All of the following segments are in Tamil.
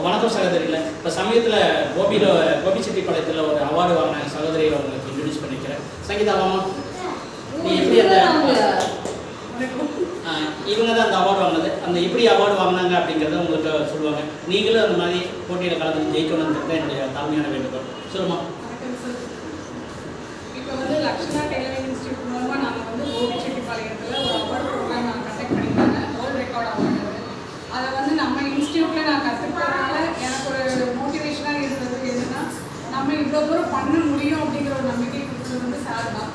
வணக்கம் சகோதரியில் இப்போ சமயத்தில் கோபிச்செட்டிப்பாளையத்தில் ஒரு அவார்டு வாங்கின சகோதரியை உங்களுக்கு இன்ட்ரடியூஸ் பண்ணிக்கிறேன். சங்கீதா மாமா, நீ எப்படி அந்த இவங்க தான் அந்த அவார்டு வாங்கினது, அந்த எப்படி அவார்டு வாங்கினாங்க அப்படிங்கிறத உங்களுக்கு சொல்லுவாங்க. நீங்களும் அந்த மாதிரி போட்டியில் கலந்து ஜெயிக்கணுன்றது தான் என்னுடைய தாழ்மையான வேண்டுகோள். சொல்லுமா. இப்போ வந்து லக்ஷ்மணா டெய்லரிங் இன்ஸ்டியூட் மூலமாக நாங்கள் வந்து கோபிச்செட்டிப்பாளையத்தில் ஒரு அவார்டு ப்ரோக்ராம் நாங்கள் கண்டக்ட் பண்ணியிருந்தாங்க. World record award. அதை வந்து நம்ம இன்ஸ்டியூட்டில் நான் கற்றுக்கிறதுனால எனக்கு ஒரு மோட்டிவேஷனாக இருந்தது என்னென்னா, நம்ம இவ்வளோ தூரம் பண்ண முடியும் அப்படிங்கிற ஒரு நம்பிக்கை கொடுத்தது வந்து சார் தான்.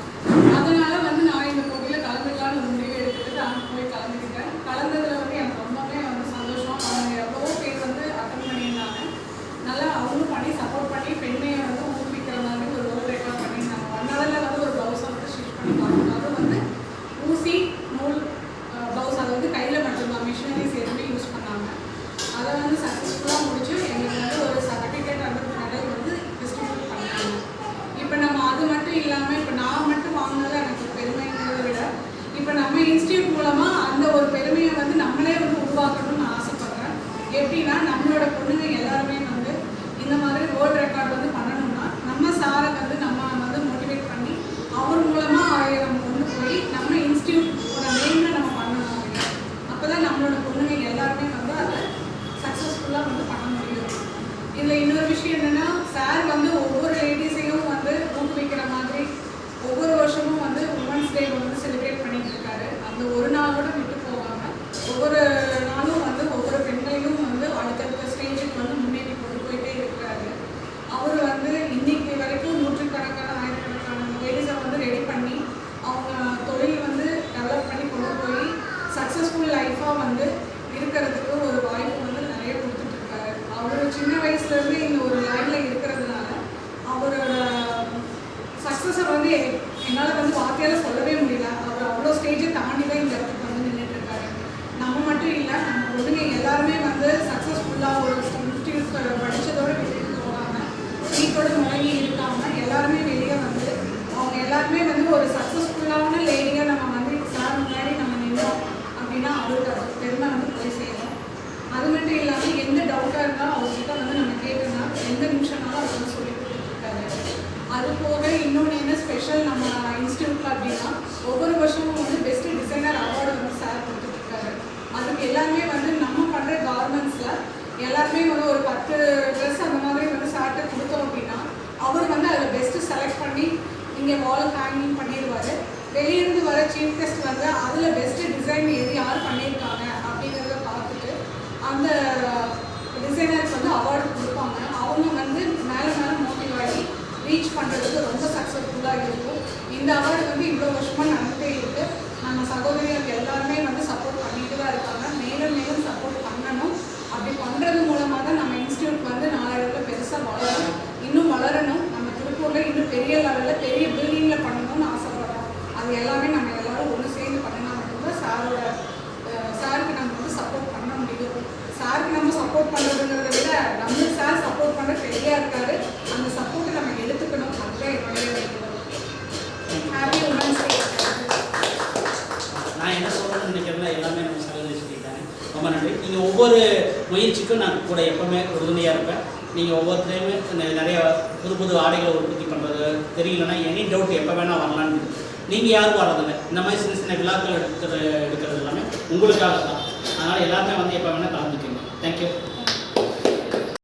அதனால் வந்து நான் இந்த போட்டியில் கலந்துக்கலான்னு ஒரு முடிவு எடுத்துகிட்டு நான் போய் கலந்துக்கிட்டேன். கலந்ததில் வந்து எனக்கு ரொம்பவே வந்து சந்தோஷம். அவங்க எவ்வளவோ பேர் வந்து அட்டன் பண்ணியிருந்தாங்க. நல்லா அவங்களும் பண்ணி சப்போர்ட் பண்ணி பெண்மையை வந்து ஊக்குவிக்கிற மாதிரி ஒரு வேர்ல்ட் ரெக்கார்ட் பண்ணியிருந்தாங்க. 1 hourல வந்து ஒரு ப்ளவுஸை வந்து ஸ்டிச் பண்ணி பார்க்கணும். அது வந்து ஊசி நூல் ப்ளவுஸ், அதை வந்து கையில் மட்டும்தான், மிஷினரிஸ் எதுவுமே யூஸ் பண்ணாங்க. அதை வந்து சக்ஸஸ்ஃபுல்லாக முடிச்சு எங்களுக்கு வந்து ஒரு சர்டிஃபிகேட் அந்த மெடல் வந்து டிஸ்ட்ரிபியூட் பண்ணாங்க. இப்போ நம்ம அது மட்டும் இல்லாமல் இப்போ நான் மட்டும் வாங்கினது எனக்கு பெருமைங்கிறத விட இப்போ நம்ம இன்ஸ்டியூட் மூலமாக அந்த ஒரு பெருமையை வந்து நம்மளே வந்து உருவாக்கணும்னு நான் ஆசைப்படுறேன். எப்படின்னா நம்மளோட பொண்ணுங்க எல்லாருமே வந்து இந்த மாதிரி வேர்ல்ட் ரெக்கார்ட் வந்து பண்ணணும்னா நம்ம சாரை வந்து நம்ம வந்து மோட்டிவேட் பண்ணி அவர் மூலமாக நம்ம கொண்டு போய் நம்ம இன்ஸ்டியூட்டோட நேமில் நம்ம பண்ணணும் அப்படின்னா அப்போ தான் நம்மளோட பொண்ணுங்க எல்லாருமே வந்து அதை சக்ஸஸ்ஃபுல்லாக வந்து பண்ண முடியும். இதில் இன்னொரு விஷயம் என்னென்னா, சார் வந்து ஒவ்வொரு லேடிஸையும் வந்து ஊக்குவிக்கிற மாதிரி ஒவ்வொரு வருஷமும் வந்து உமன்ஸ் டே வந்து செலிப்ரேட் பண்ணிட்டு இருக்காரு. அந்த ஒரு நாள் கூட விட்டு போகாமல் ஒவ்வொரு நாளும் வந்து ஒவ்வொரு பெண்களையும் வந்து அடுத்தடுத்த ஸ்டேஜுக்கு வந்து முன்னேறி கொண்டு போயிட்டே இருக்கிறாரு. அவர் வந்து இன்னைக்கு வரைக்கும் நூற்றுக்கணக்கான ஆயிரக்கணக்கான லேடிஸை வந்து ரெடி பண்ணி அவங்க தொழில் வந்து டெவலப் பண்ணி கொண்டு போய் சக்ஸஸ்ஃபுல் லைஃபாக வந்து இருக்கிறதுக்கு ஒரு வாய்ப்பு வந்து நிறைய கொடுத்துட்ருக்காரு. அவர் சின்ன வயசுலேருந்து இந்த ஒரு லைனில் இருக்கிறதுனால அவரோட சக்ஸஸை வந்து என்னால் வந்து வார்த்தையால் சொல்லவே முடியல. அவர் அவ்வளோ ஸ்டேஜை தாண்டி தான் இந்த இடத்துக்கு வந்து நின்றுட்டுருக்காரு. நம்ம மட்டும் இல்லை, நம்ம பொண்ணுங்க எல்லாருமே வந்து சக்ஸஸ்ஃபுல்லாக ஒரு இன்ஸ்டியூட் படித்ததோடு விட்டுட்டு போகாமல் வீட்டோட முழங்கி இருக்காமல் எல்லாருமே வெளியே வந்து அவங்க எல்லாருமே வந்து ஒரு சக்ஸஸ்ஃபுல்லான லேடியாக நம்ம வந்து சார் முன்னாடி நம்ம நின்றோம் அப்படின்னா அவருக்கு அது பெருமை வந்து போய் சேரும். அது மட்டும் இல்லாமல் எந்த டவுட்டாக இருந்தாலும் அவர்கிட்ட வந்து நம்ம கேட்கணும்னா எந்த நிமிஷம்னாலும் அவர் வந்து சொல்லி கொடுத்துட்ருக்காரு. அது போக இன்னொன்று என்ன ஸ்பெஷல் நம்ம இன்ஸ்டியூட்டில் அப்படின்னா ஒவ்வொரு வருஷமும் வந்து பெஸ்ட் டிசைனர் அவார்டு வந்து சார் கொடுத்துட்ருக்காரு. அதுக்கு எல்லாருமே வந்து நம்ம பண்ணுற கார்மெண்ட்ஸில் எல்லாருமே வந்து ஒரு 10 ட்ரெஸ் அந்த மாதிரி வந்து சார்ட்டு கொடுத்தோம் அப்படின்னா அவர் வந்து அதில் பெஸ்ட்டு செலக்ட் பண்ணி இங்கே வால் ஹேங்கிங் பண்ணிடுவார். வெளியிருந்து வர சீஃப் கெஸ்ட் வந்து அதில் பெஸ்ட்டு டிசைன் எது யார் பண்ணியிருக்காங்க அப்படிங்கிறத பார்த்துட்டு அந்த டிசைனருக்கு வந்து அவார்டு கொடுப்பாங்க. அவங்க வந்து மேலே மேலே மோட்டிவ் ஆகி ரீச் பண்ணுறதுக்கு ரொம்ப சக்ஸஸ்ஃபுல்லாக இருக்கும். இந்த அவார்டு வந்து இவ்வளோ வருஷமாக நடந்துகிட்டே இருக்குது. நம்ம சகோதரிகள் எல்லாருமே வந்து சப்போர்ட் பண்ணிட்டு தான் இருக்காங்க. மேலும் மேலும் சப்போர்ட் பண்ணணும். அப்படி பண்ணுறது மூலமாக தான் நம்ம இன்ஸ்டியூட் வந்து நாளடைவில் பெருசாக வளரும். இன்னும் வளரணும். நம்ம திருப்பூரில் இன்னும் பெரிய லெவலில் பெரிய பில்டிங்கில் பண்ணணும்னு ஆசைப்படுறோம். அது எல்லாமே நம்ம எல்லோரும் ஒன்று சேர்ந்து பண்ணினா மட்டும்தான் சாருக்கு நம்ம வந்து சப்போர்ட் பண்ண முடியும். சாருக்கு நம்ம சப்போர்ட் பண்ணுறதுங்கிறத விட நம்ம சார் சப்போர்ட் பண்ண ரெடியாக இருக்காரு. அந்த சப்போர்ட்டை நம்ம எடுத்துக்கணும். அதுதான் என்னுடைய வேண்டுகோள். Happy women's day. நான் என்ன சொல்லணும்னு நினைக்கிறேன்னா எல்லாமே நம்ம சகோதரி சொல்லிட்டாங்க. ரொம்ப நன்றி. நீங்கள் ஒவ்வொரு முயற்சிக்கும் நான் கூட எப்போவுமே உறுதுணையாக இருப்பேன். நீங்கள் ஒவ்வொருத்தையுமே நிறைய புது புது ஆடைகளை உற்பத்தி பண்ணுறது தெரியலன்னா எனி டவுட் எப்போ வேணால் வரலான்னு. நீங்கள் யாரும் வர்றதில்லை. இந்த மாதிரி சின்ன சின்ன விழாக்கள் எடுக்கிறது எல்லாமே உங்களுக்காக தான். அதனால் எல்லாருமே வந்து எப்போ வேணால் கலந்துக்கணும். தேங்க்யூ.